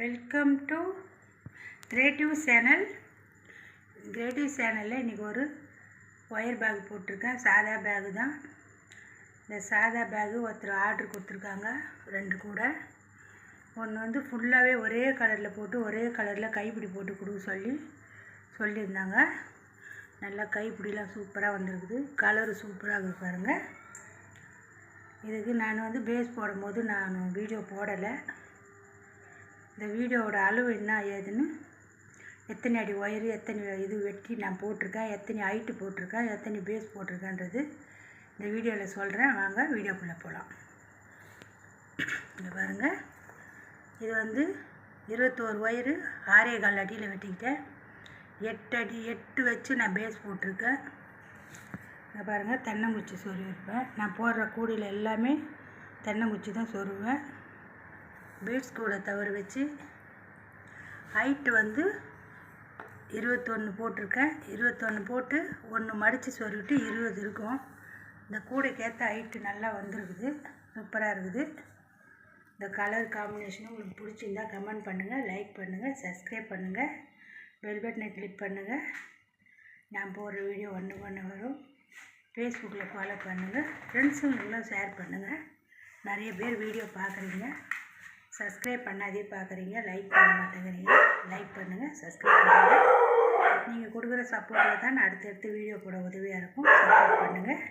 Welcome to creative channel. Creative சேனலில் இன்றைக்கி ஒரு ஒயர் பேக் போட்டிருக்கேன். சாதா பேகு தான். இந்த சாதா பேகு ஒருத்தர் ஆர்டர் கொடுத்துருக்காங்க. 2 கூட. ஒன்று வந்து ஃபுல்லாகவே ஒரே கலரில் போட்டு ஒரே கலரில் கைப்பிடி போட்டு கொடுக்க சொல்லியிருந்தாங்க. நல்லா கைப்பிடிலாம் சூப்பராக வந்திருக்குது. கலரு சூப்பராக இருக்குது பாருங்கள். இதுக்கு நான் வந்து பேஸ் போடும்போது நான் வீடியோ போடலை. இந்த வீடியோவோட அளவு என்ன ஏதுன்னு, எத்தனை அடி ஒயரு, எத்தனை இது வெட்டி நான் போட்டிருக்கேன், எத்தனை ஹைட்டு போட்டிருக்கேன், எத்தனை பேஸ் போட்டிருக்கேன்றது இந்த வீடியோவில் சொல்கிறேன். வாங்க வீடியோக்குள்ளே போகலாம். இங்கே பாருங்கள், இது வந்து 21 ஒயரு 6.25 அடியில் வெட்டிக்கிட்டேன். 8 அடி 8 வச்சு நான் பேஸ் போட்டிருக்கேன். இங்கே பாருங்கள், தென்னங்குச்சி சொருவிருப்பேன். நான் போடுற கூடையில் எல்லாமே தென்னங்குச்சி தான் சொருவேன். பீட்ஸ் கூட தவறு வச்சு ஹைட்டு வந்து 21 போட்டிருக்கேன். 21 போட்டு ஒன்று மடித்து சொருவிட்டு 20 இருக்கும். இந்த கூடைக்கேற்ற ஹைட்டு நல்லா வந்திருக்குது. சூப்பராக இருக்குது. இந்த கலர் காம்பினேஷனும் உங்களுக்கு பிடிச்சிருந்தா கமெண்ட் பண்ணுங்கள், லைக் பண்ணுங்கள், சப்ஸ்கிரைப் பண்ணுங்கள், பெல் பட்டனை கிளிக் பண்ணுங்கள். நான் போடுற வீடியோ ஒன்று வரும். ஃபேஸ்புக்கில் ஃபாலோ பண்ணுங்கள். ஃப்ரெண்ட்ஸுங்களுக்கெல்லாம் ஷேர் பண்ணுங்கள். நிறைய பேர் வீடியோ பார்க்குறீங்க, சப்ஸ்கிரைப் பண்ணாதே பார்க்குறீங்க, லைக் பண்ண மாட்டேங்கிறீங்க. லைக் பண்ணுங்கள், சப்ஸ்கிரைப் பண்ணுங்கள். நீங்கள் கொடுக்குற சப்போர்ட்டில் தான் நான் அடுத்தடுத்து வீடியோ போட உதவியாக இருக்கும். சப்போர்ட் பண்ணுங்கள்.